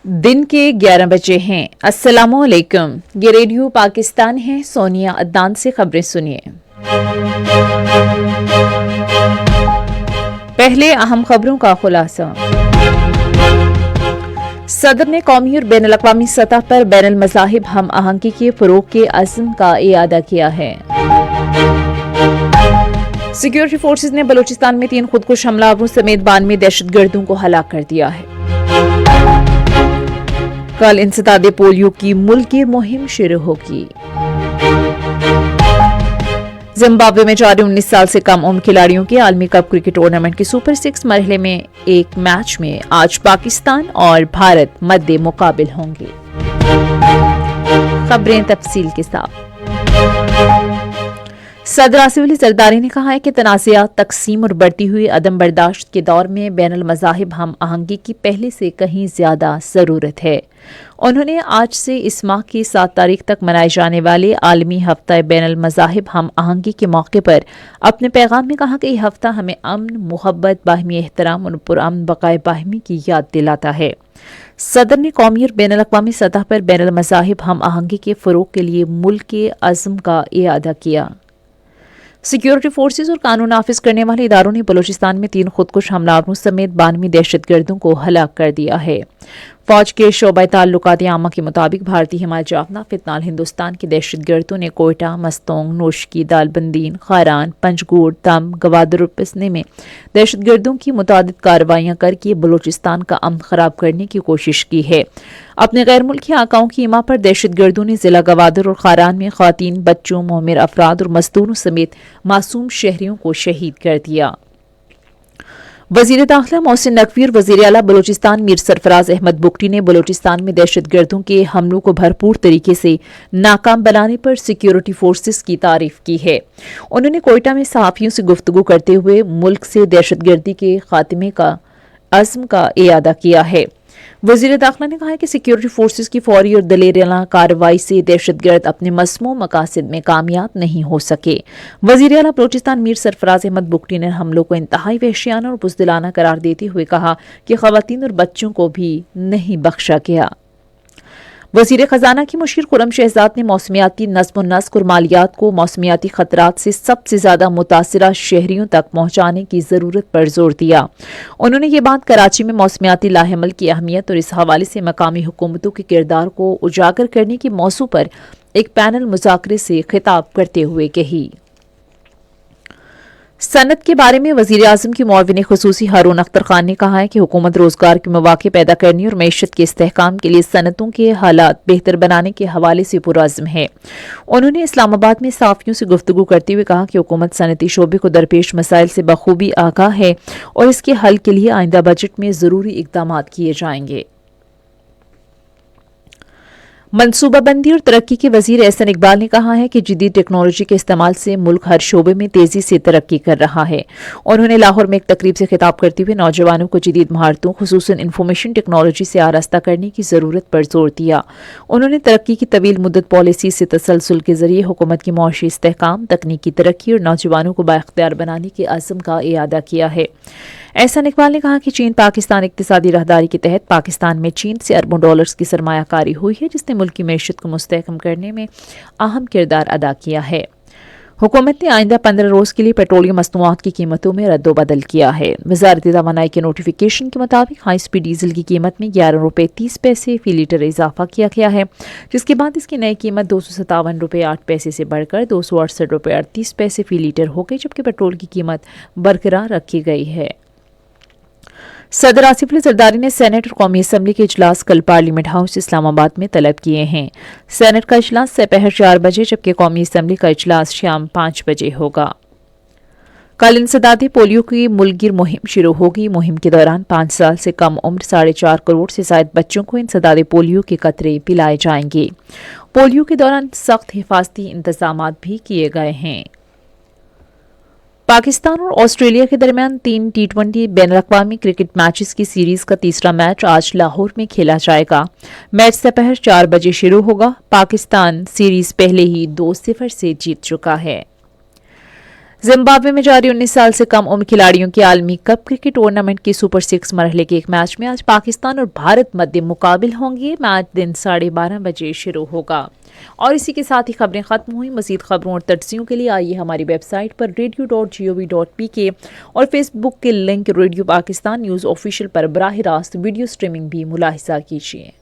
दिन के 11 बजे हैं। अस्सलाम वालेकुम। ये रेडियो पाकिस्तान है। सोनिया अदनान से खबरें सुनिए। पहले अहम खबरों का खुलासा। सदर ने कौमी और बैनुल अक़वामी सतह पर बैनुल मज़ाहिब हम आहंगी के फ़रोग़ के अज़्म का इआदा किया है। सिक्योरिटी फोर्सेज ने बलूचिस्तान में 3 खुदकुश हमलावरों समेत 92 दहशतगर्दों को हलाक कर दिया है। कल इंसदादे पोलियो की मुल्की मुहिम शुरू होगी। जिम्बाब्वे में जारी 19 साल से कम उम्र खिलाड़ियों के आलमी कप क्रिकेट टूर्नामेंट के सुपर 6 मरहले में एक मैच में आज पाकिस्तान और भारत मद्दे मुकाबिल होंगे। खबरें तफसील के साथ। सदर आसिफ अली जरदारी ने कहा है कि तनाज़ात, तकसीम और बढ़ती हुई अदम बर्दाश्त के दौर में बैनुल मज़ाहिब हम आहंगी की पहले से कहीं ज्यादा ज़रूरत है। उन्होंने आज से इस माह की 7 तारीख तक मनाए जाने वाले आलमी हफ्ता बैनुल मज़ाहिब हम आहंगी के मौके पर अपने पैगाम में कहा कि यह हफ्ता हमें अमन, मुहब्बत, बाहिमी एहतराम और पुरअमन बक़ाए बाहिमी की याद दिलाता है। सदर ने कौमी और बैनुल अक़वामी सतह पर बैनुल मज़ाहिब हम आहंगी के फ़रोग़ के लिए मुल्क के अज़्म का इआदा किया। सिक्योरिटी फोर्सेज और कानून नाफिज करने वाले इदारों ने बलूचिस्तान में 3 खुदकुश हमलावरों समेत 92 दहशतगर्दों को हलाक कर दिया है। फौज के शोबा ताल्लुकात आमा के मुताबिक भारतीय हिमायत जाफना फितनाल हिंदुस्तान के दहशतगर्दों ने कोयटा, मस्तोंग, नोशकी, दालबंदीन, खारान, पंजगूर, तम, गवादर और पिसने में दहशतगर्दों की मुतादिद कार्रवाइयां करके बलूचिस्तान का अमन खराब करने की कोशिश की है। अपने गैर मुल्की आकाओं की इमा पर दहशतगर्दों ने जिला गवादर और खारान में ख़वातीन, बच्चों, मोमिर अफराद और मजदूरों समेत मासूम शहरियों को शहीद कर दिया। वज़ीर दाखिला मोहसिन नकवी और वज़ीर आला बलूचिस्तान मीर सरफराज अहमद बुगटी ने बलूचिस्तान में दहशतगर्दों के हमलों को भरपूर तरीके से नाकाम बनाने पर सिक्योरिटी फोर्सेस की तारीफ की है। उन्होंने कोयटा में सहाफ़ियों से गुफ्तगू करते हुए मुल्क से दहशतगर्दी के खात्मे का अज़्म का इआदा किया है। वज़ीर दाखिला ने कहा है कि सिक्योरिटी फोर्सेस की फौरी और दलेराना कार्रवाई से दहशतगर्द अपने मसमू मकासद में कामयाब नहीं हो सके। वज़ीर आला बलूचिस्तान मीर सरफराज अहमद बुगटी ने हमलों को इंतहाई वहशियाना और बुज़दिलाना करार देते हुए कहा कि ख़वातीन और बच्चों को भी नहीं बख्शा गया। वज़ीर ख़जाना की मुशीर खुर्रम शहजाद ने मौसमियाती नज़्म व नस्क और मालियात को मौसमियाती खतरात से सबसे ज़्यादा मुतासिरा शहरियों तक पहुँचाने की ज़रूरत पर जोर दिया। उन्होंने ये बात कराची में मौसमियाती लाहेमल की अहमियत और इस हवाले से मकामी हुकूमतों के किरदार को उजागर करने के मौजू पर एक पैनल मुज़ाकरे से खिताब करते हुए कही। सनत के बारे में वज़ीर आज़म की मुआविन ख़ुसूसी हारून अख्तर खान ने कहा है कि हुकूमत रोज़गार के मौक़े पैदा करने और मईशत के इस्तेहकाम के लिए सनतों के हालात बेहतर बनाने के हवाले से पुरअज़्म है। उन्होंने इस्लामाबाद में सहाफ़ियों से गुफ्तगू करते हुए कहा कि हुकूमत सनती शोबे को दरपेश मसाइल से बखूबी आगाह है और इसके हल के लिए आइंदा बजट में ज़रूरी इक़दामात किए जाएंगे। मनसूबाबंदी और तरक्की के वज़ीर एहसन इकबाल ने कहा है कि जदीद टेक्नोलॉजी के इस्तेमाल से मुल्क हर शोबे में तेज़ी से तरक्की कर रहा है। उन्होंने लाहौर में एक तकरीब से खिताब करते हुए नौजवानों को जदीद महारतों खुसूसन इंफॉर्मेशन टेक्नोलॉजी से आरास्ता करने की ज़रूरत पर जोर दिया। उन्होंने तरक्की की तवील मुद्दत पॉलिसी से तसलसल के ज़रिए हुकूमत की मुआशी इस्तेहकाम, तकनीकी तरक्की और नौजवानों को बाइख्तियार बनाने के अज़्म का इआदा किया है। एहसन इकबाल ने कहा कि चीन पाकिस्तान इक्तिसादी राहदारी के तहत पाकिस्तान में चीन से अरबों डॉलर्स की सरमायाकारी हुई है, जिसने मुल्क की मईशत को मुस्तहकम करने में अहम किरदार अदा किया है। हुकूमत ने आइंदा 15 रोज़ के लिए पेट्रोलियम मसनूआत की कीमतों में रद्दोबदल किया है। वज़ारत तवानाई के नोटिफिकेशन के मुताबिक हाई स्पीड डीजल की कीमत में 11 रुपये 30 पैसे फी लीटर इजाफा किया गया है, जिसके बाद इसकी नई कीमत 257 रुपये 8 पैसे से बढ़कर 268 रुपये 38 पैसे फी लीटर हो गई, जबकि पेट्रोल की कीमत बरकरार रखी गई है। सदर आसिफ अली जरदारी ने सेनेट और कौमी असम्बली के इजलास कल पार्लियामेंट हाउस इस्लामाबाद में तलब किए हैं। सेनेट का इजलास दोपहर 4 बजे जबकि कौमी असम्बली का इजलास शाम 5 बजे होगा। कल इंसदादे पोलियो की मुल्किर मुहिम शुरू होगी। मुहिम के दौरान 5 साल से कम उम्र 4.5 करोड़ से ज़ायद बच्चों को इंसदादे पोलियो के कतरे पिलाए जाएंगे। पोलियो के दौरान सख्त हिफाजती इंतजामात भी किए गए हैं। पाकिस्तान और ऑस्ट्रेलिया के दरमियान 3 T20 बैनुल-अक़वामी क्रिकेट मैचेस की सीरीज का तीसरा मैच आज लाहौर में खेला जाएगा। मैच दोपहर 4 बजे शुरू होगा। पाकिस्तान सीरीज पहले ही 2-0 से जीत चुका है। زمبابوے میں جاری 19 سال سے کم عمر کھلاڑیوں کی عالمی کپ کرکٹ ٹورنامنٹ کے سپر 6 مرحلے کے ایک میچ میں آج پاکستان اور بھارت مدِ مقابل ہوں گے۔ میچ دن 12:30 بجے شروع ہوگا۔ اور اسی کے ساتھ ہی خبریں ختم ہوئیں۔ مزید خبروں اور تجزیوں کے لیے آئیے ہماری ویب سائٹ پر radio.gov.pk اور فیس بک کے link radio Pakistan news official پر براہ راست ویڈیو سٹریمنگ بھی ملاحظہ کیجیے۔